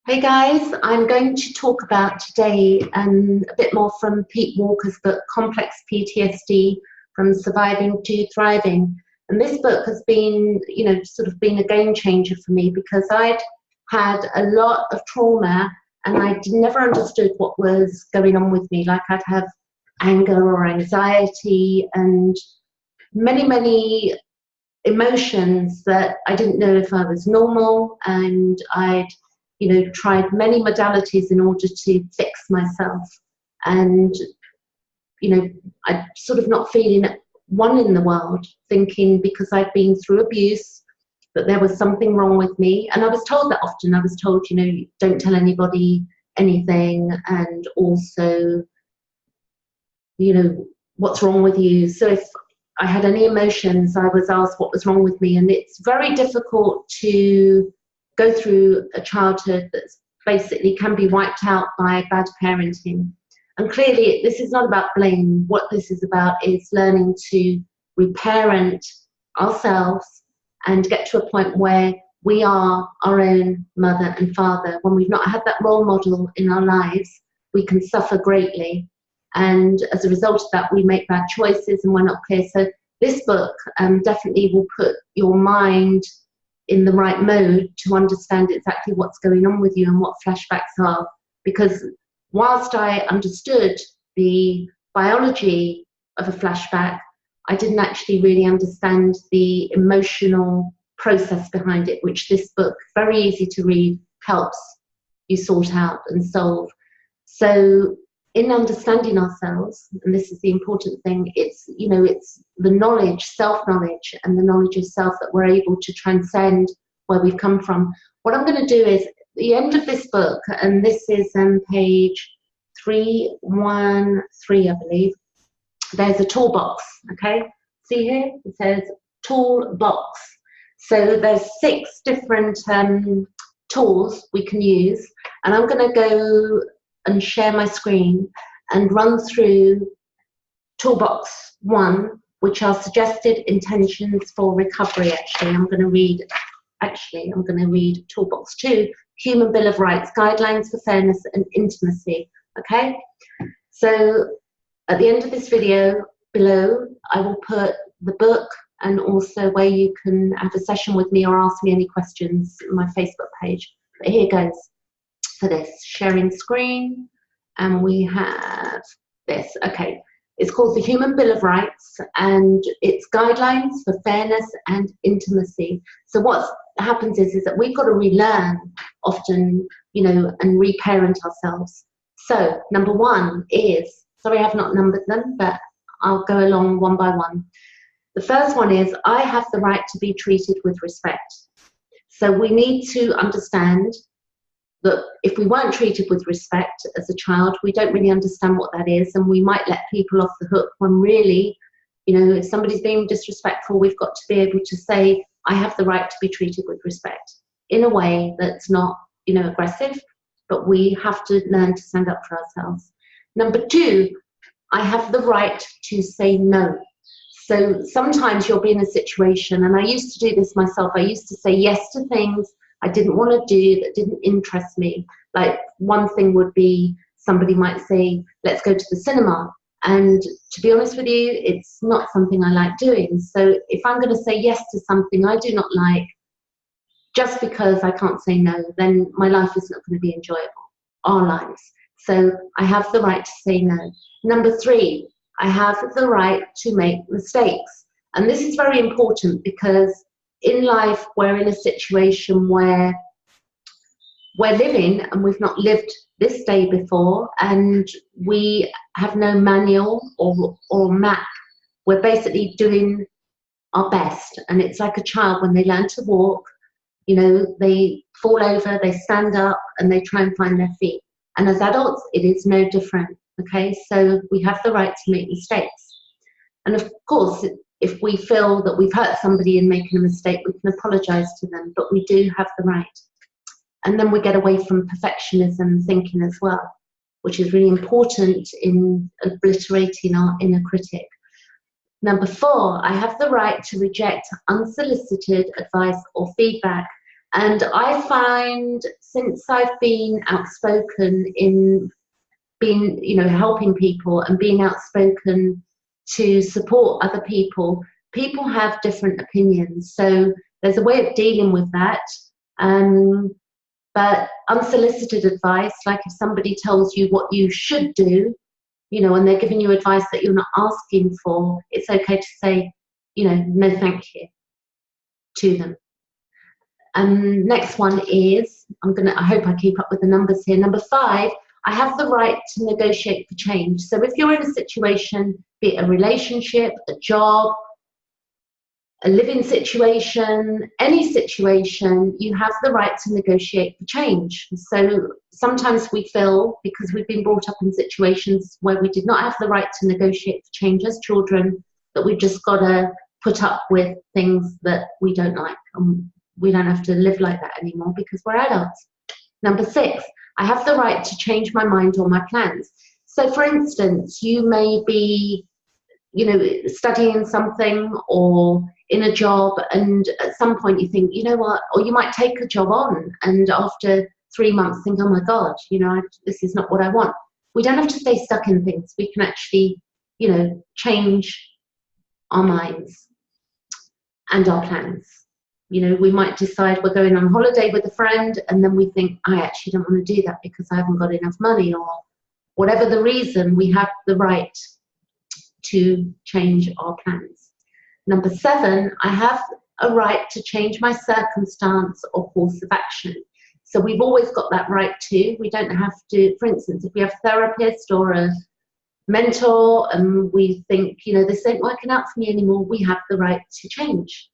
Hey guys, I'm going to talk about today a bit more from Pete Walker's book, Complex PTSD, From Surviving to Thriving. And this book has been, sort of been a game changer for me because I'd had a lot of trauma and I never understood what was going on with me. Like I'd have anger or anxiety and many emotions that I didn't know if I was normal, and I'd tried many modalities in order to fix myself, and I sort of not feeling one in the world, thinking because I'd been through abuse that there was something wrong with me. And I was told that often. I was told, don't tell anybody anything, and also, what's wrong with you. So if I had any emotions, I was asked what was wrong with me. And it's very difficult to go through a childhood that's basically can be wiped out by bad parenting. And clearly this is not about blame. What this is about is learning to reparent ourselves and get to a point where we are our own mother and father. When we've not had that role model in our lives, we can suffer greatly. And as a result of that, we make bad choices and we're not clear. So this book definitely will put your mind in the right mode to understand exactly what's going on with you and what flashbacks are. Because whilst I understood the biology of a flashback, I didn't actually really understand the emotional process behind it, which this book, very easy to read, helps you sort out and solve. So in understanding ourselves, and this is the important thing, it's the knowledge, self-knowledge, and the knowledge of self that we're able to transcend where we've come from. What I'm going to do is, at the end of this book, and this is on page 313, I believe, there's a toolbox, okay? See here? It says toolbox. So there's 6 different tools we can use, and I'm going to go and share my screen and run through toolbox 1, which are suggested intentions for recovery. I'm going to read toolbox 2, Human Bill of Rights, Guidelines for Fairness and Intimacy. Okay, so at the end of this video below, I will put the book and also where you can have a session with me or ask me any questions on my Facebook page. But here goes for this, sharing screen, and we have this. Okay, it's called the Human Bill of Rights, and it's guidelines for fairness and intimacy. So what happens is that we've got to relearn often, and reparent ourselves. So number 1 is, sorry I've not numbered them, but I'll go along one by one. The first one is, I have the right to be treated with respect. So we need to understand that if we weren't treated with respect as a child, we don't really understand what that is, and we might let people off the hook when really, if somebody's being disrespectful, we've got to be able to say, I have the right to be treated with respect in a way that's not, aggressive, but we have to learn to stand up for ourselves. Number 2, I have the right to say no. So sometimes you'll be in a situation, and I used to do this myself, I used to say yes to things I didn't want to do, that didn't interest me. Like one thing would be, somebody might say, let's go to the cinema. And to be honest with you, it's not something I like doing. So if I'm going to say yes to something I do not like, just because I can't say no, then my life is not going to be enjoyable, our lives. So I have the right to say no. Number 3, I have the right to make mistakes. And this is very important because in life, we're in a situation where we're living and we've not lived this day before, and we have no manual or map. We're basically doing our best, and it's like a child when they learn to walk, they fall over, they stand up, and they try and find their feet. And as adults, it is no different, okay? So we have the right to make mistakes. And of course, if we feel that we've hurt somebody in making a mistake, we can apologize to them, but we do have the right. And then we get away from perfectionism thinking as well, which is really important in obliterating our inner critic. Number 4, I have the right to reject unsolicited advice or feedback. And I find since I've been outspoken in being, you know, helping people and being outspoken to support other people, people have different opinions. So there's a way of dealing with that. But unsolicited advice, like if somebody tells you what you should do, you know, and they're giving you advice that you're not asking for, it's okay to say, you know, no thank you to them. Next one is, I hope I keep up with the numbers here. Number 5, I have the right to negotiate for change. So if you're in a situation, be it a relationship, a job, a living situation, any situation, you have the right to negotiate for change. So sometimes we feel, because we've been brought up in situations where we did not have the right to negotiate for change as children, that we've just got to put up with things that we don't like. We don't have to live like that anymore because we're adults. Number 6, I have the right to change my mind or my plans. So for instance, you may be, you know, studying something or in a job, and at some point you think, you know what, or you might take a job on and after 3 months think, oh my God, you know, this is not what I want. We don't have to stay stuck in things. We can actually, you know, change our minds and our plans. You know, we might decide we're going on holiday with a friend and then we think, I actually don't want to do that because I haven't got enough money, or whatever the reason, we have the right to change our plans. Number 7, I have a right to change my circumstance or course of action. So we've always got that right to. We don't have to, for instance, if we have a therapist or a mentor and we think, you know, this ain't working out for me anymore, we have the right to change.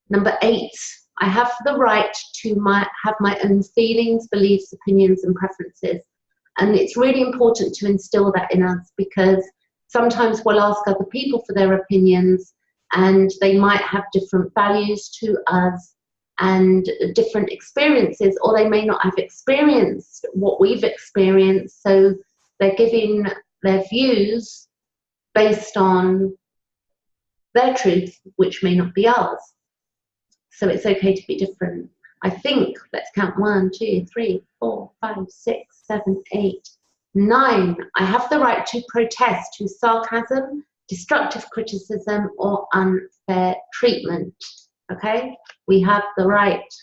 Number 8, I have the right to have my own feelings, beliefs, opinions, and preferences. And it's really important to instill that in us, because sometimes we'll ask other people for their opinions and they might have different values to us and different experiences, or they may not have experienced what we've experienced. So they're giving their views based on their truth, which may not be ours. So it's okay to be different. I think, let's count 1, 2, 3, 4, 5, 6, 7, 8, 9. I have the right to protest to sarcasm, destructive criticism, or unfair treatment. Okay? We have the right.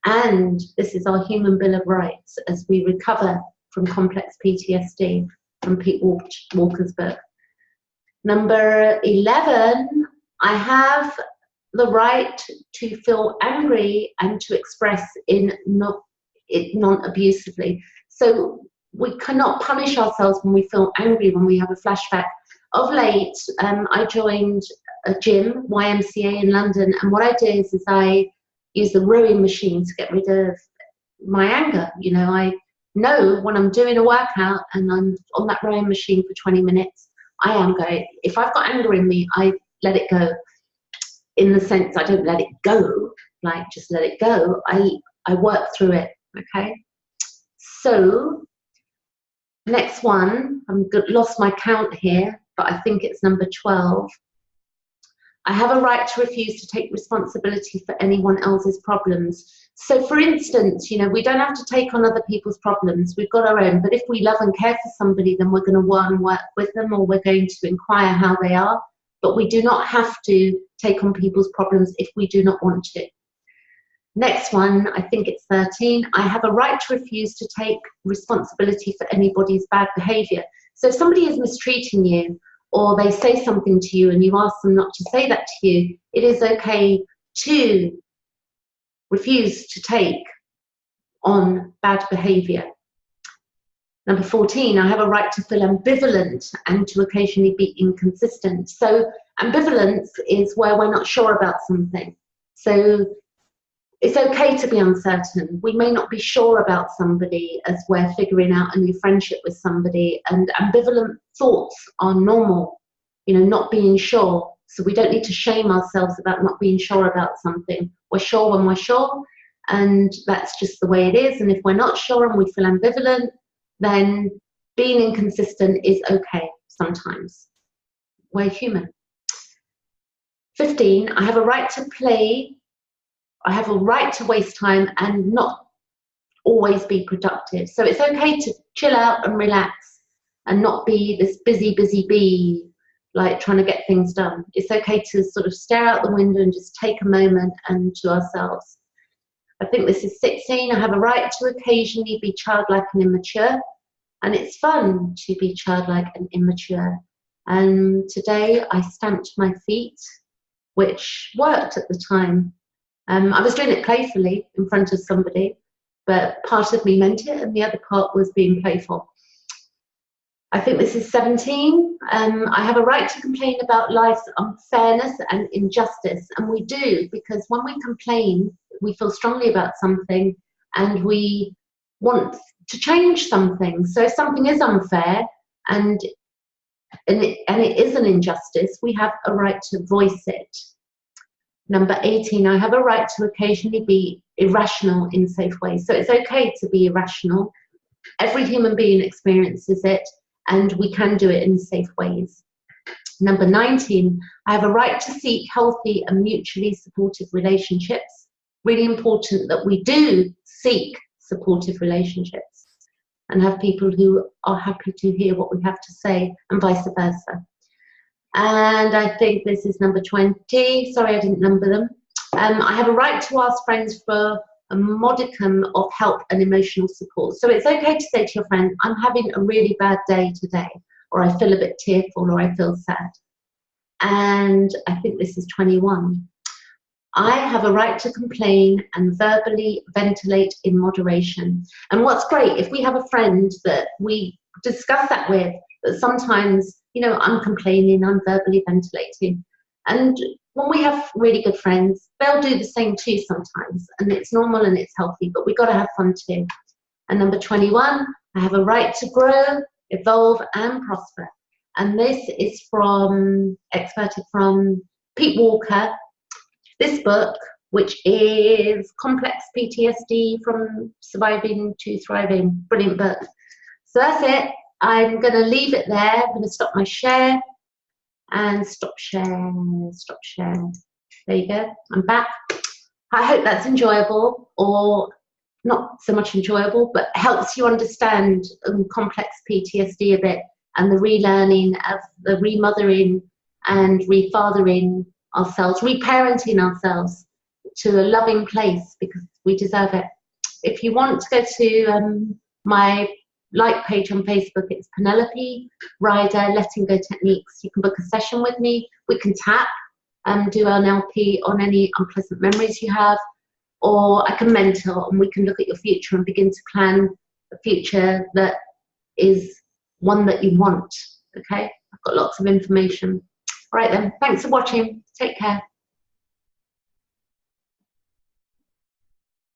And this is our Human Bill of Rights as we recover from complex PTSD from Pete Walker's book. Number 11, I have the right to feel angry and to express it non-abusively. So we cannot punish ourselves when we feel angry, when we have a flashback. Of late, I joined a gym, YMCA in London, and what I do is I use the rowing machine to get rid of my anger. You know, I know when I'm doing a workout and I'm on that rowing machine for 20 minutes, I am going, if I've got anger in me, I let it go. In the sense, I don't let it go, like just let it go. I work through it, okay? So, next one, I've lost my count here, but I think it's number 12. I have a right to refuse to take responsibility for anyone else's problems. So, for instance, you know, we don't have to take on other people's problems. We've got our own, but if we love and care for somebody, then we're going to work with them, or we're going to inquire how they are. But we do not have to take on people's problems if we do not want to. Next one, I think it's 13. I have a right to refuse to take responsibility for anybody's bad behavior. So if somebody is mistreating you, or they say something to you and you ask them not to say that to you, it is okay to refuse to take on bad behavior. Number 14, I have a right to feel ambivalent and to occasionally be inconsistent. So ambivalence is where we're not sure about something. So it's okay to be uncertain. We may not be sure about somebody as we're figuring out a new friendship with somebody, and ambivalent thoughts are normal, you know, not being sure. So we don't need to shame ourselves about not being sure about something. We're sure when we're sure, and that's just the way it is. And if we're not sure and we feel ambivalent, then being inconsistent is okay sometimes. We're human. 15, I have a right to play I have a right to waste time and not always be productive. So it's okay to chill out and relax and not be this busy bee, like trying to get things done. It's okay to sort of stare out the window and just take a moment and to ourselves. I think this is 16. I have a right to occasionally be childlike and immature, and it's fun to be childlike and immature. And today I stamped my feet, which worked at the time. I was doing it playfully in front of somebody, but part of me meant it and the other part was being playful. I think this is 17. I have a right to complain about life's unfairness and injustice, and we do, because when we complain, we feel strongly about something and we want to change something. So if something is unfair and it is an injustice, we have a right to voice it. Number 18, I have a right to occasionally be irrational in safe ways. So it's okay to be irrational. Every human being experiences it, and we can do it in safe ways. Number 19, I have a right to seek healthy and mutually supportive relationships. Really important that we do seek supportive relationships and have people who are happy to hear what we have to say, and vice versa. And I think this is number 20. Sorry, I didn't number them. I have a right to ask friends for a modicum of help and emotional support. So it's okay to say to your friend, I'm having a really bad day today, or I feel a bit tearful, or I feel sad. And I think this is 21. I have a right to complain and verbally ventilate in moderation. And what's great, if we have a friend that we discuss that with, that sometimes, you know, I'm complaining, I'm verbally ventilating. And when we have really good friends, they'll do the same too sometimes. And it's normal and it's healthy, but we've got to have fun too. And number 21, I have a right to grow, evolve and prosper. And this is excerpted from Pete Walker. This book, which is Complex PTSD from Surviving to Thriving. Brilliant book. So that's it. I'm going to leave it there. I'm going to stop my share and stop share. There you go. I'm back. I hope that's enjoyable, or not so much enjoyable, but helps you understand complex PTSD a bit, and the relearning of the remothering and refathering ourselves, reparenting ourselves to a loving place, because we deserve it. If you want to go to my like page on Facebook, it's Penelope Ryder Letting Go Techniques. You can book a session with me. We can tap and do an LP on any unpleasant memories you have, or I can mentor and we can look at your future and begin to plan a future that is one that you want. Okay, I've got lots of information. All right then, thanks for watching. Take care.